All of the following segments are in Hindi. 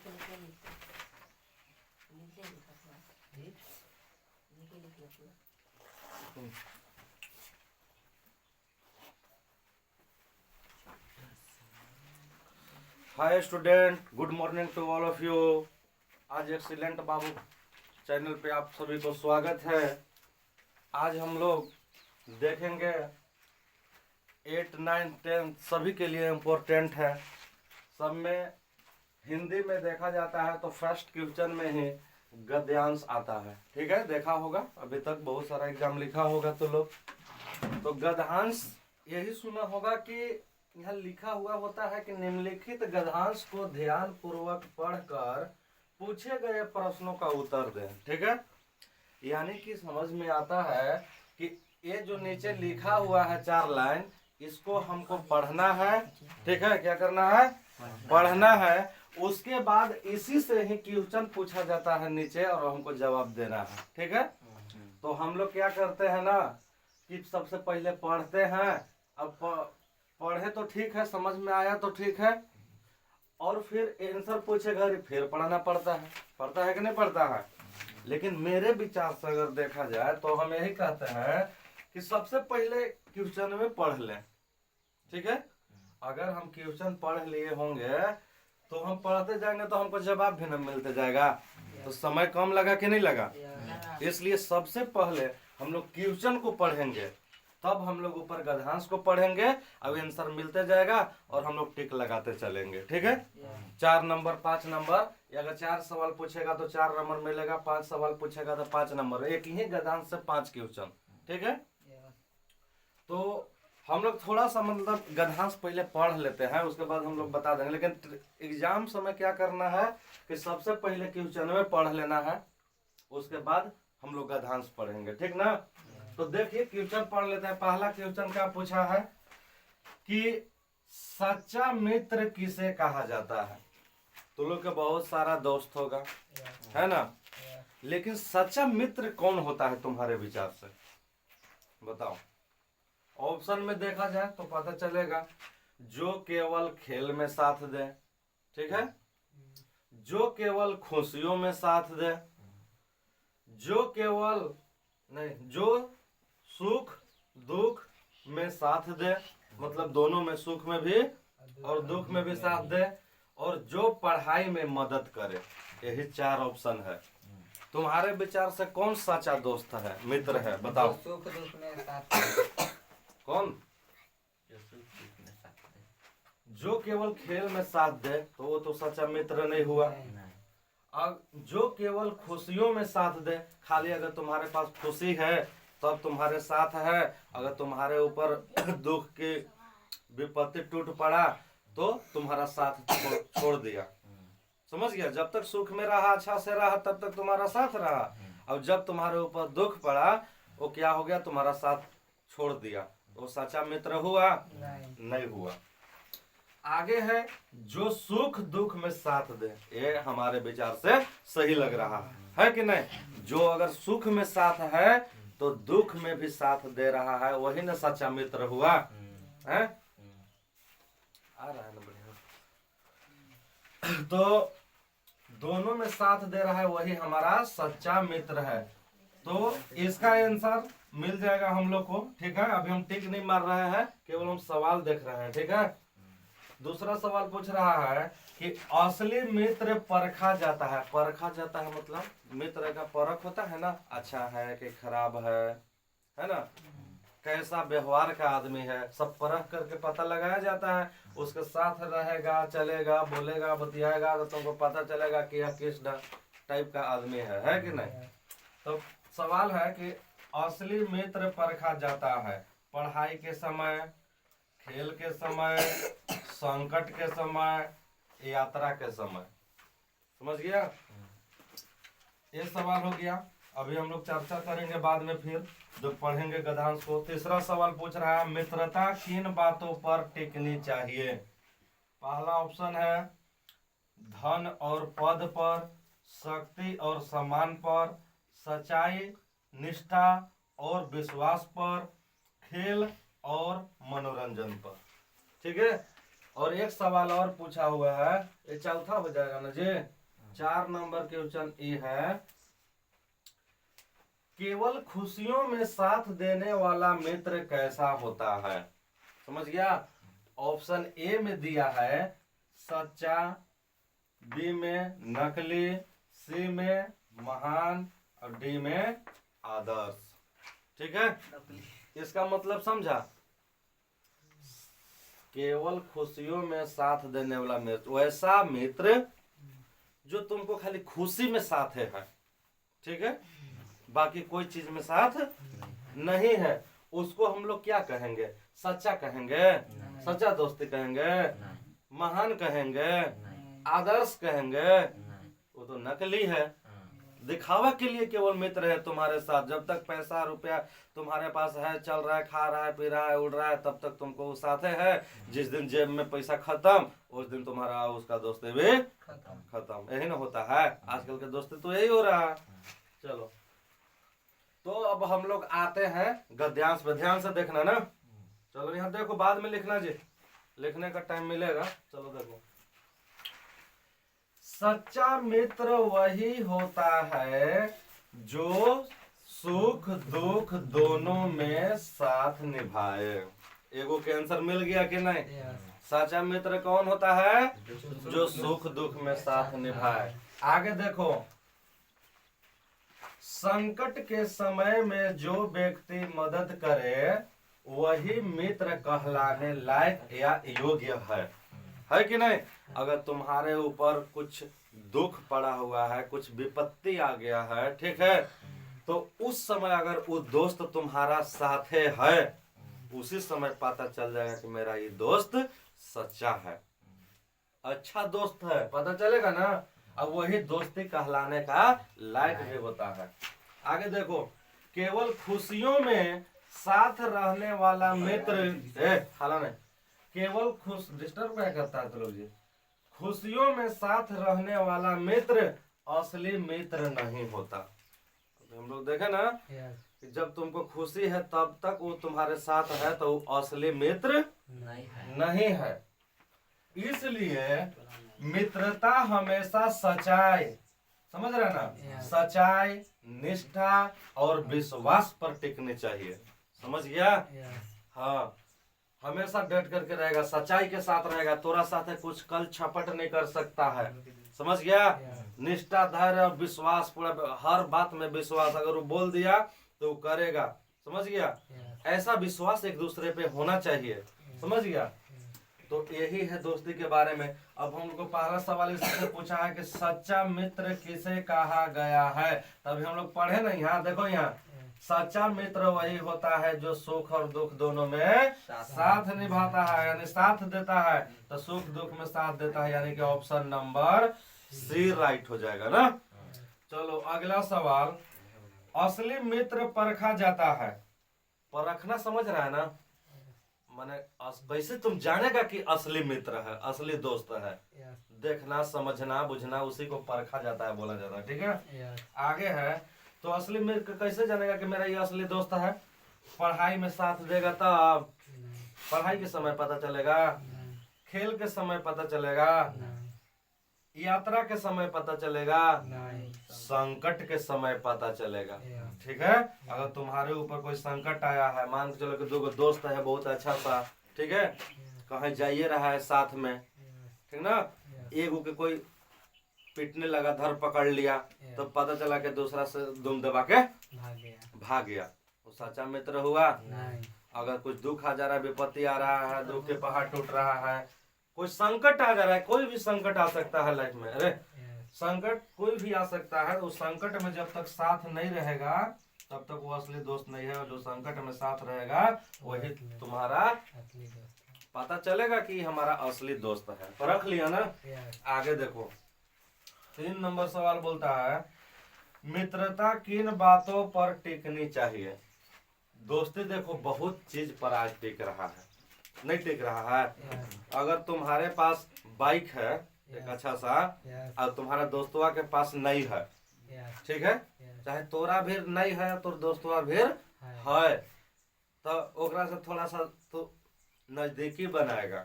Hi student, good morning to all of you. आज एक्सीलेंट बाबू चैनल पे आप सभी को स्वागत है। आज हम लोग देखेंगे 8, 9, 10 सभी के लिए इम्पोर्टेंट है। सब में हिंदी में देखा जाता है तो फर्स्ट क्वेश्चन में ही गद्यांश आता है। ठीक है, देखा होगा अभी तक बहुत सारा एग्जाम लिखा होगा तो लोग तो गद्यांश यही सुना होगा कि यहाँ लिखा हुआ होता है कि निम्नलिखित गद्यांश को ध्यान पूर्वक पढ़कर पूछे गए प्रश्नों का उत्तर दें। ठीक है, यानी कि समझ में आता है कि ये जो नीचे लिखा हुआ है 4 लाइन, इसको हमको पढ़ना है। ठीक है, क्या करना है? पढ़ना है। उसके बाद इसी से ही क्वेश्चन पूछा जाता है नीचे और हमको जवाब देना है। ठीक है, तो हम लोग क्या करते हैं ना कि सबसे पहले पढ़ते हैं। अब पढ़े तो ठीक है, समझ में आया तो ठीक है, और फिर आंसर पूछेगा फिर पढ़ना पड़ता है कि नहीं पड़ता है। लेकिन मेरे विचार से अगर देखा जाए तो हम यही कहते हैं कि सबसे पहले क्वेश्चन में पढ़ लें। ठीक है, अगर हम क्वेश्चन पढ़ लिए होंगे तो हम पढ़ते जाएंगे तो हमको जवाब भी न मिलते जाएगा, तो समय कम लगा कि नहीं लगा। इसलिए सबसे पहले हम लोग क्वेश्चन को पढ़ेंगे, तब हम लोग ऊपर गद्यांश को पढ़ेंगे। अब आंसर मिलते जाएगा और हम लोग टिक लगाते चलेंगे। ठीक है, 4 नंबर 5 नंबर, अगर 4 सवाल पूछेगा तो 4 नंबर मिलेगा, 5 सवाल पूछेगा तो 5 नंबर। एक ही गद्यांश से 5 क्वेश्चन। ठीक है, तो हम लोग थोड़ा सा मतलब गद्यांश पहले पढ़ लेते हैं, उसके बाद हम लोग बता देंगे। लेकिन एग्जाम समय क्या करना है कि सबसे पहले क्वेश्चन में पढ़ लेना है, उसके बाद हम लोग गद्यांश पढ़ेंगे। ठीक ना, तो देखिए क्वेश्चन पढ़ लेते हैं। पहला क्वेश्चन क्या पूछा है कि सच्चा मित्र किसे कहा जाता है। तो लोग का बहुत सारा दोस्त होगा, है ना, लेकिन सच्चा मित्र कौन होता है तुम्हारे विचार से, बताओ। ऑप्शन में देखा जाए तो पता चलेगा, जो केवल खेल में साथ दे, ठीक है, जो केवल खुशियों में साथ दे, जो केवल नहीं, जो सुख दुख में साथ दे, मतलब दोनों में, सुख में भी और दुख में भी साथ दे, और जो पढ़ाई में मदद करे। यही 4 ऑप्शन है। तुम्हारे विचार से कौन सच्चा दोस्त है, मित्र है, बताओ। सुख दुख में साथ कौन? जो केवल खेल में साथ दे तो वो तो सच्चा मित्र नहीं हुआ। अब जो केवल खुशियों में साथ दे, खाली अगर तुम्हारे पास खुशी है तब तुम्हारे साथ है, अगर तुम्हारे ऊपर दुख की विपत्ति टूट पड़ा तो तुम्हारा साथ छोड़ दिया। समझ गया, जब तक सुख में रहा, अच्छा से रहा, तब तक तुम्हारा साथ रहा। अब जब तुम्हारे ऊपर दुख पड़ा, वो क्या हो गया, तुम्हारा साथ छोड़ दिया, तो सच्चा मित्र हुआ? नहीं हुआ। आगे है, जो सुख दुख में साथ दे। ये हमारे विचार से सही लग रहा है कि नहीं। जो अगर सुख में साथ है तो दुख में भी साथ दे रहा है, वही ना सच्चा मित्र हुआ है। आ रहा है ना बढ़िया। तो दोनों में साथ दे रहा है, वही हमारा सच्चा मित्र है। तो इसका आंसर मिल जाएगा हम लोग को। ठीक है, अभी हम टिक नहीं मार रहे हैं, केवल हम सवाल देख रहे हैं। ठीक है, दूसरा सवाल पूछ रहा है कि असली मित्र परखा जाता है। परखा जाता है मतलब मित्र का परख होता है ना, अच्छा है कि खराब है ना, कैसा व्यवहार का आदमी है, सब परख करके पता लगाया जाता है। उसके साथ रहेगा, चलेगा, बोलेगा, बतियाएगा तो तुमको पता चलेगा कि यह किस टाइप का आदमी है कि नहीं। तो सवाल है कि असली मित्र परखा जाता है पढ़ाई के समय, खेल के समय, संकट के समय, यात्रा के समय। समझ गया, ये सवाल हो गया। अभी हम लोग चर्चा करेंगे बाद में, फिर जब पढ़ेंगे गद्यांश को। तीसरा सवाल पूछ रहा है, मित्रता किन बातों पर टिकनी चाहिए। पहला ऑप्शन है धन और पद पर, शक्ति और सम्मान पर, सच्चाई, निष्ठा और विश्वास पर, खेल और मनोरंजन पर। ठीक है, और एक सवाल और पूछा हुआ है, ये चौथा हो जाएगा ना जी। 4 नंबर क्वेश्चन ये है, केवल खुशियों में साथ देने वाला मित्र कैसा होता है? समझ गया? ऑप्शन ए में दिया है सच्चा, बी में नकली, सी में महान और डी में आदर्श। ठीक है, इसका मतलब समझा? केवल खुशियों में साथ देने वाला मित्र, वैसा मित्र जो तुमको खाली खुशी में साथ है। ठीक है, बाकी कोई चीज में साथ नहीं है, उसको हम लोग क्या कहेंगे? सच्चा कहेंगे, सच्चा दोस्ती कहेंगे, महान कहेंगे, आदर्श कहेंगे? वो तो नकली है, दिखावा के लिए केवल मित्र है तुम्हारे साथ। जब तक पैसा रुपया तुम्हारे पास है, चल रहा है, खा रहा है, पी रहा है, उड़ रहा है, तब तक तुमको वो साथ है। जिस दिन जेब में पैसा खत्म, उस दिन तुम्हारा उसका दोस्ती भी खत्म। यही ना होता है आजकल के दोस्ती, तो यही हो रहा है। चलो, तो अब हम लोग आते हैं गद्यांश पे, ध्यान से देखना ना। चलो यहाँ देखो, बाद में लिखना जी, लिखने का टाइम मिलेगा। चलो देखो, सच्चा मित्र वही होता है जो सुख दुख दोनों में साथ निभाए। एगो के आंसर मिल गया कि नहीं? सच्चा मित्र कौन होता है? जो सुख दुख में साथ निभाए। आगे देखो, संकट के समय में जो व्यक्ति मदद करे वही मित्र कहलाने लायक या योग्य है कि नहीं? अगर तुम्हारे ऊपर कुछ दुख पड़ा हुआ है, कुछ विपत्ति आ गया है, ठीक है, तो उस समय अगर वो दोस्त तुम्हारा साथे है, उसी समय पता चल जाएगा कि मेरा ये दोस्त सच्चा है, अच्छा दोस्त है, पता चलेगा ना। अब वही दोस्ती कहलाने का लायक भी होता है। आगे देखो, केवल खुशियों में साथ रहने वाला मित्र, हालांकि केवल खुश डिस्टर्ब क्या करता है तो लोग जी, खुशियों में साथ रहने वाला मित्र असली मित्र नहीं होता। हम लोग देखे ना कि जब तुमको खुशी है तब तक वो तुम्हारे साथ है, तो वो असली मित्र नहीं है। इसलिए मित्रता हमेशा सच्चाई, समझ रहे ना, सच्चाई, निष्ठा और विश्वास पर टिकनी चाहिए। समझ गया? हाँ, हमेशा डट करके रहेगा, सच्चाई के साथ रहेगा, तोरा साथ है कुछ कल छपट नहीं कर सकता है। समझ गया? निष्ठा, धैर्य और विश्वास, पूरा हर बात में विश्वास, अगर वो बोल दिया तो वो करेगा। समझ गया? ऐसा विश्वास एक दूसरे पे होना चाहिए। समझ गया? तो यही है दोस्ती के बारे में। अब हमको पहला सवाल इससे पूछा है कि सच्चा मित्र किसे कहा गया है, तभी हम लोग पढ़े ना। यहाँ देखो, यहाँ सच्चा मित्र वही होता है जो सुख और दुख दोनों में साथ निभाता है, यानी साथ देता है, तो सुख दुख में साथ देता है, यानी कि ऑप्शन नंबर सी राइट हो जाएगा ना। चलो अगला सवाल, असली मित्र परखा जाता है। परखना समझ रहा है ना, माने वैसे तुम जानेगा कि असली मित्र है, असली दोस्त है। देखना, समझना, बुझना, उसी को परखा जाता है, बोला जाता है। ठीक है, आगे है, तो असली मित्र कैसे जानेगा कि मेरा ये असली दोस्त है? पढ़ाई में साथ देगा तब, पढ़ाई के समय पता चलेगा, खेल के समय पता चलेगा, यात्रा के समय पता चलेगा, संकट के समय पता चलेगा। ठीक है, अगर तुम्हारे ऊपर कोई संकट आया है, मान के चलो कि दो दोस्त है बहुत अच्छा सा, ठीक है, कहीं जाइए रहा है साथ में, ठीक ना, एक के कोई पीटने लगा, धर पकड़ लिया, तो पता चला कि दूसरा से दुम दबा के भाग गया, वो सच्चा मित्र हुआ? अगर कुछ दुख आ जा रहा है, विपत्ति आ रहा है, दुख के पहाड़ टूट रहा है, कोई संकट आ जा रहा है, कोई भी संकट आ सकता है लाइफ में, अरे संकट कोई भी आ सकता है, उस संकट में जब तक साथ नहीं रहेगा तब तक वो असली दोस्त नहीं है। और जो संकट में साथ रहेगा वही तुम्हारा पता चलेगा कि हमारा असली दोस्त है। परख लिया ना। आगे देखो, 3 नंबर सवाल बोलता है, मित्रता किन बातों पर टिकनी चाहिए? दोस्ती देखो बहुत चीज पर आज टिक रहा है, नहीं टिक रहा है। अगर तुम्हारे पास बाइक है एक अच्छा सा, और तुम्हारा दोस्तवा के पास नहीं है, ठीक है, चाहे तोरा भी नहीं है तो दोस्तवा भी है, तो ओकरा से थोड़ा सा तो नजदीकी बनाएगा,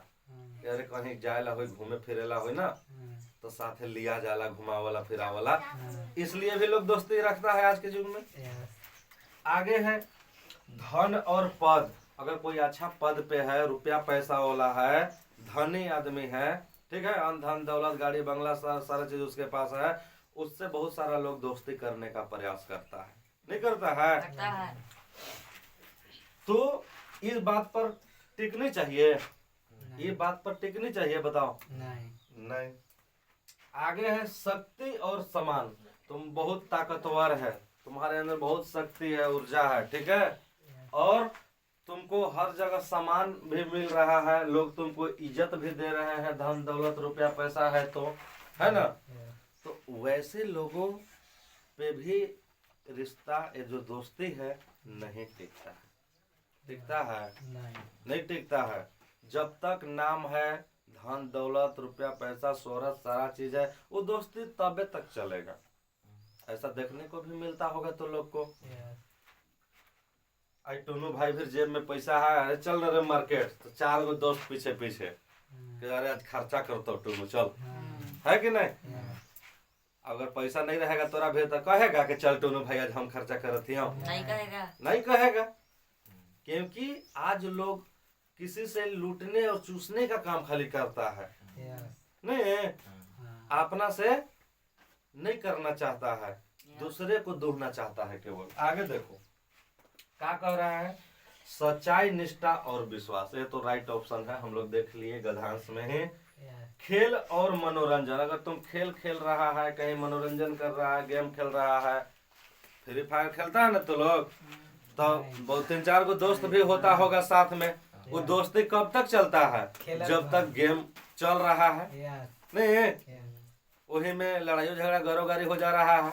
यार कहीं जाए ला हो, घूमे फिरे ला हो ना, तो साथे लिया जाला घुमा वाला फिरा वाला, हाँ, इसलिए भी लोग दोस्ती रखता है आज के युग में। यस, आगे है धन और पद। अगर कोई अच्छा पद पे है, रुपया पैसा वाला है, धनी आदमी है, ठीक है, अन धन दौलत गाड़ी बंगला सारा चीज उसके पास है, उससे बहुत सारा लोग दोस्ती करने का प्रयास करता है, नहीं करता है? करता है। तो इस बात पर टिकनी चाहिए, नहीं, ये बात पर टिकनी चाहिए, बताओ। नहीं, नहीं। आगे है शक्ति और समान। तुम बहुत ताकतवर है, तुम्हारे अंदर बहुत शक्ति है, ऊर्जा है, ठीक है, और तुमको हर जगह सामान भी मिल रहा है, लोग तुमको इज्जत भी दे रहे हैं, धन दौलत रुपया पैसा है तो, है ना? यस, तो वैसे लोगों पे भी रिश्ता, ये जो दोस्ती है, नहीं टिकता है। टिकता है? नहीं, नहीं टिकता है। जब तक नाम है, धन दौलत रुपया पैसा शोहरत सारा चीज है, वो दोस्ती तबे तक चलेगा। ऐसा देखने को भी मिलता होगा तो लोग को। यस, आई टोनू भाई फिर जेब में पैसा है, अरे चल रहे मार्केट, तो 4 गो दोस्त पीछे पीछे कि अरे आज खर्चा करता टोनू चल, हाँ, है कि नहीं? यस, अगर पैसा नहीं रहेगा तोरा भी तो कहेगा कि चल टोनू भाई आज हम खर्चा करती हूँ? नहीं कहेगा। नहीं कहेगा, क्योंकि आज लोग किसी से लूटने और चूसने का काम खाली करता है, यस, नहीं हाँ, अपना से नहीं करना चाहता है, दूसरे को दूहना चाहता है केवल। आगे देखो क्या कह रहा है, सच्चाई निष्ठा और विश्वास। ये तो राइट ऑप्शन है, हम लोग देख लिए गधांश में ही। यस, खेल और मनोरंजन। अगर तुम खेल खेल रहा है, कहीं मनोरंजन कर रहा है, गेम खेल रहा है, फ्री फायर खेलता है ना तो लोग, तो बहुत 3-4 गो दोस्त भी होता होगा साथ में। वो दोस्ती कब तक चलता है? खेलत जब तक गेम चल रहा है, यस, नहीं? यस, वही में लड़ाई झगड़ा गारोगारी हो जा रहा है।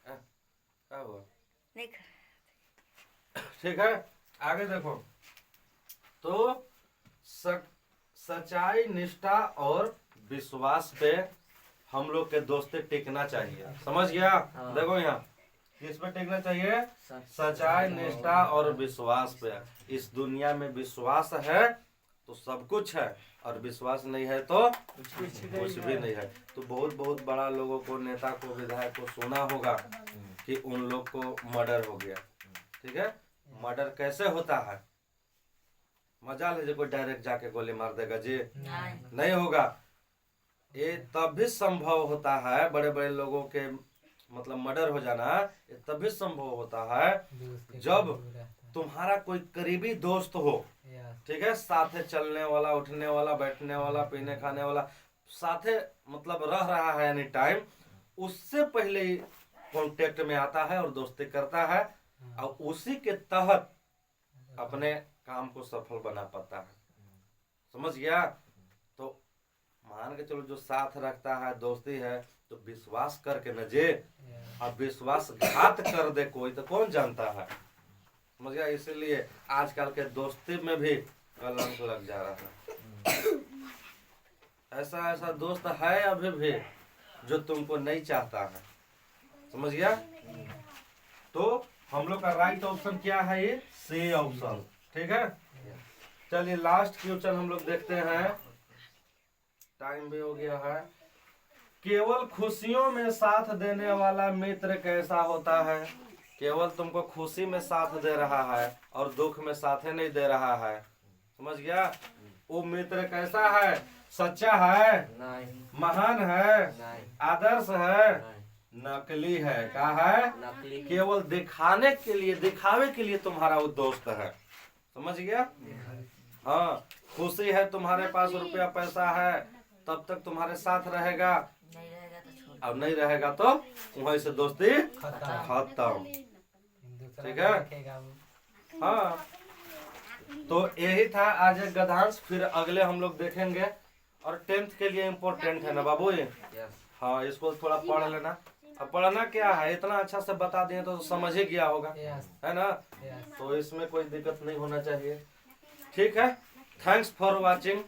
क्या हुआ? नहीं ठीक है, आगे देखो। तो सच्चाई निष्ठा और विश्वास पे हम लोग के दोस्ती टिकना चाहिए, समझ गया? हाँ। देखो यहाँ किस पे टिकना चाहिए? सच्चाई निष्ठा और विश्वास पे। इस दुनिया में विश्वास है तो सब कुछ है, और विश्वास नहीं है तो कुछ भी नहीं है। तो बहुत बहुत बड़ा लोगों को, नेता को, विधायक को सुना होगा कि उन लोग को मर्डर हो गया, ठीक है? मर्डर कैसे होता है? मजा ले कोई डायरेक्ट जाके गोली मार देगा जी? नहीं। नहीं होगा। ये तब भी संभव होता है, बड़े बड़े लोगों के मतलब मर्डर हो जाना, ये तभी संभव होता है दोस्ती जब दूर रहता है। तुम्हारा कोई करीबी दोस्त हो, यस, ठीक है, साथे चलने वाला, उठने वाला, बैठने वाला, पीने खाने वाला, साथे मतलब रह रहा है एनी टाइम, उससे पहले ही कांटेक्ट में आता है और दोस्ती करता है, और उसी के तहत अपने काम को सफल बना पाता है, समझ गया? तो मान के चलो जो साथ रखता है, दोस्ती है, तो विश्वास करके न जे, यस, अब विश्वासघात कर दे कोई तो कौन जानता है, समझ गया? इसीलिए आजकल के दोस्ती में भी कलंक लग जा रहा है। ऐसा ऐसा दोस्त है अभी भी जो तुमको नहीं चाहता है, समझ गया? तो हम लोग का राइट ऑप्शन क्या है? ये सी ऑप्शन, ठीक है? चलिए लास्ट क्वेश्चन हम लोग देखते हैं, टाइम भी हो गया है। केवल खुशियों में साथ देने वाला मित्र कैसा होता है? केवल तुमको खुशी में साथ दे रहा है और दुख में साथे नहीं दे रहा है, समझ गया? वो मित्र कैसा है? सच्चा है, नहीं। महान है, नहीं। आदर्श है, नहीं। नकली है? क्या है? नकली। केवल दिखाने के लिए, दिखावे के लिए तुम्हारा वो दोस्त है, समझ गया? हाँ, खुशी है, तुम्हारे पास रुपया पैसा है, तब तक तुम्हारे साथ रहेगा, नहीं रहेगा तो छोड़। अब नहीं रहेगा तो वहीं से दोस्ती खत्म। खत्म, दूसरा ठीक है? रखेगा वो। हाँ, तो यही था आज एक गधांश। फिर अगले हम लोग देखेंगे। और 10th के लिए इम्पोर्टेंट है ना बाबू ये? यस। हाँ, इसको थोड़ा पढ़ लेना। अब पढ़ना क्या है, इतना अच्छा से बता दिए तो समझ ही गया होगा, यस, है ना? यस। तो इसमें कोई दिक्कत नहीं होना चाहिए, ठीक है? Thanks for watching.